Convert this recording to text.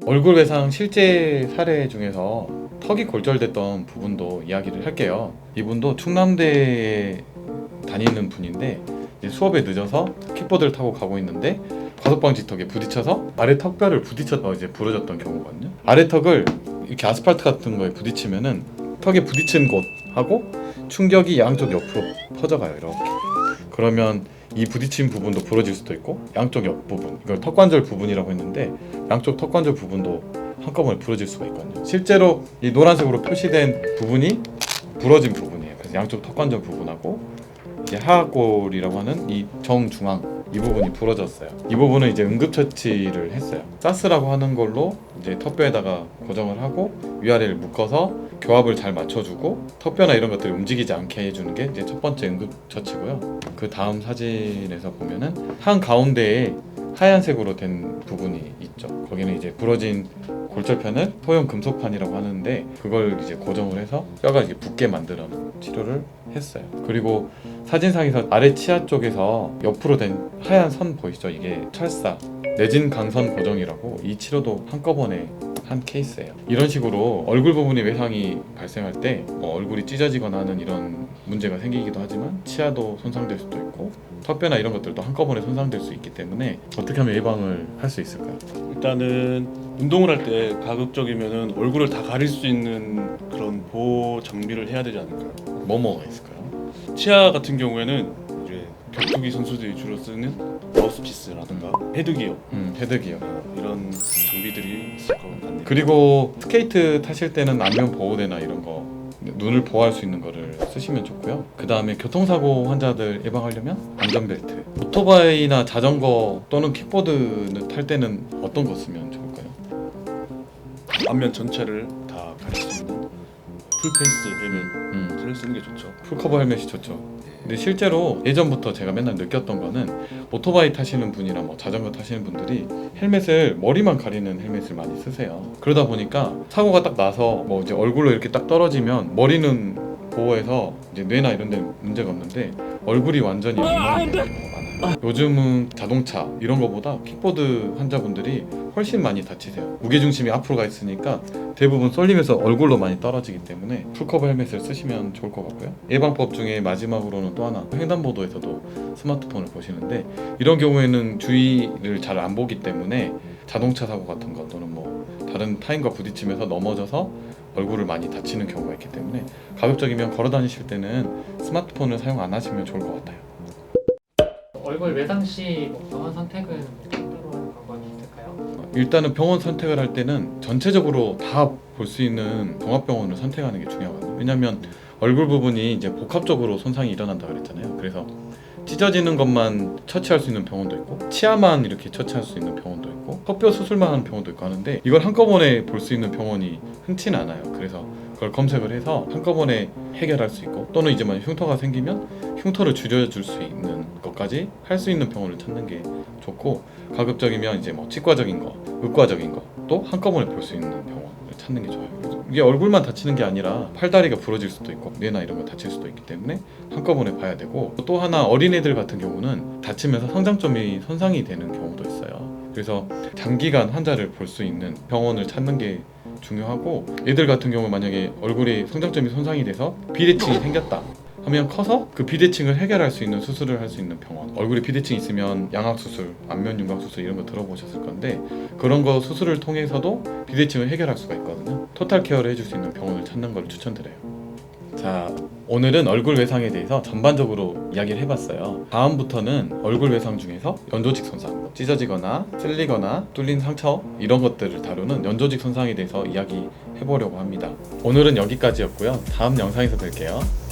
얼굴 외상 실제 사례 중에서 턱이 골절됐던 부분도 이야기를 할게요. 이분도 충남대에 다니는 분인데 이제 수업에 늦어서 킥보드를 타고 가고 있는데 과속방지턱에 부딪혀서 아래 턱뼈를 부딪혀서 이제 부러졌던 경우거든요. 아래 턱을 이렇게 아스팔트 같은 거에 부딪히면은 턱에 부딪힌 곳하고 충격이 양쪽 옆으로 퍼져가요. 이렇게. 그러면 이 부딪힌 부분도 부러질 수도 있고 양쪽 옆 부분, 이걸 턱관절 부분이라고 했는데 양쪽 턱관절 부분도 한꺼번에 부러질 수가 있거든요. 실제로 이 노란색으로 표시된 부분이 부러진 부분이에요. 그래서 양쪽 턱관절 부분하고 이제 하악골이라고 하는 이 정중앙 이 부분이 부러졌어요. 이 부분은 이제 응급처치를 했어요. 사스라고 하는 걸로 이제 턱뼈에다가 고정을 하고 위아래를 묶어서 교합을 잘 맞춰주고 턱뼈나 이런 것들이 움직이지 않게 해주는 게 이제 첫 번째 응급처치고요. 그 다음 사진에서 보면은 한 가운데에 하얀색으로 된 부분이 있죠. 거기는 이제 부러진 골절편을 소형 금속판이라고 하는데 그걸 이제 고정을 해서 뼈가 이제 붙게 만드는 치료를 했어요. 그리고 사진상에서 아래 치아 쪽에서 옆으로 된 하얀 선 보이시죠? 이게 철사 내진 강선 고정이라고 이 치료도 한꺼번에 한 케이스예요. 이런 식으로 얼굴 부분에 외상이 발생할 때 얼굴이 찢어지거나 하는 이런 문제가 생기기도 하지만 치아도 손상될 수도 있고 턱뼈나 이런 것들도 한꺼번에 손상될 수 있기 때문에 어떻게 하면 예방을 할 수 있을까요? 일단은 운동을 할 때 가급적이면은 얼굴을 다 가릴 수 있는 그런 보호 장비를 해야 되지 않을까요? 뭐가 있을까요? 치아 같은 경우에는 이제 격투기 선수들이 주로 쓰는 마우스피스라든가 헤드기어 헤드기어 이런 장비들이 있을 것 같네요. 그리고 스케이트 타실 때는 안면 보호대나 이런 거 눈을 보호할 수 있는 거를 쓰시면 좋고요. 그 다음에 교통사고 환자들 예방하려면 안전벨트. 오토바이나 자전거 또는 킥보드 탈 때는 어떤 거 쓰면 좋을까요? 앞면 전체를 다 가릴 수 있는 풀페이스 헬멧을 쓰는 게 좋죠. 풀커버 헬멧이 좋죠. 근데 실제로 예전부터 제가 맨날 느꼈던 거는 오토바이 타시는 분이나 뭐 자전거 타시는 분들이 헬멧을 머리만 가리는 헬멧을 많이 쓰세요. 그러다 보니까 사고가 딱 나서 뭐 이제 얼굴로 이렇게 딱 떨어지면 머리는 보호해서 이제 뇌나 이런 데 문제가 없는데 얼굴이 완전히 엉망이 되는 경우가 많아요. 요즘은 자동차 이런 거보다 킥보드 환자분들이 훨씬 많이 다치세요. 무게중심이 앞으로 가 있으니까 대부분 쏠리면서 얼굴로 많이 떨어지기 때문에 풀커버 헬멧을 쓰시면 좋을 것 같고요. 예방법 중에 마지막으로는 또 하나, 횡단보도에서도 스마트폰을 보시는데 이런 경우에는 주의를 잘 안 보기 때문에 자동차 사고 같은 거 또는 뭐 다른 타인과 부딪히면서 넘어져서 얼굴을 많이 다치는 경우가 있기 때문에 가급적이면 걸어 다니실 때는 스마트폰을 사용 안 하시면 좋을 것 같아요. 얼굴 외상 시 병원 선택은 따로 하는 방법이 있을까요? 일단은 병원 선택을 할 때는 전체적으로 다 볼 수 있는 종합병원을 선택하는 게 중요하거든요. 왜냐하면 얼굴 부분이 이제 복합적으로 손상이 일어난다 그랬잖아요. 그래서 찢어지는 것만 처치할 수 있는 병원도 있고 치아만 이렇게 처치할 수 있는 병원도 있고 턱뼈 수술만 하는 병원도 있고 하는데 이걸 한꺼번에 볼 수 있는 병원이 흔치는 않아요. 그래서 그걸 검색을 해서 한꺼번에 해결할 수 있고 또는 이제 만약 흉터가 생기면 흉터를 줄여줄 수 있는 것까지 할 수 있는 병원을 찾는 게 좋고 가급적이면 이제 뭐 치과적인 거, 의과적인 것도 한꺼번에 볼 수 있는 병원을 찾는 게 좋아요. 그래서 이게 얼굴만 다치는 게 아니라 팔다리가 부러질 수도 있고 뇌나 이런 거 다칠 수도 있기 때문에 한꺼번에 봐야 되고 또 하나 어린애들 같은 경우는 다치면서 성장점이 손상이 되는 경우도 있어요. 그래서 장기간 환자를 볼 수 있는 병원을 찾는 게 중요하고 애들 같은 경우 만약에 얼굴에 성장점이 손상이 돼서 비대칭이 생겼다 하면 커서 그 비대칭을 해결할 수 있는 수술을 할 수 있는 병원. 얼굴에 비대칭이 있으면 양악수술, 안면 윤곽수술 이런 거 들어보셨을 건데 그런 거 수술을 통해서도 비대칭을 해결할 수가 있거든요. 토탈 케어를 해줄 수 있는 병원을 찾는 걸 추천드려요. 자, 오늘은 얼굴 외상에 대해서 전반적으로 이야기를 해봤어요. 다음부터는 얼굴 외상 중에서 연조직 손상, 찢어지거나 쓸리거나 뚫린 상처 이런 것들을 다루는 연조직 손상에 대해서 이야기해보려고 합니다. 오늘은 여기까지였고요. 다음 영상에서 뵐게요.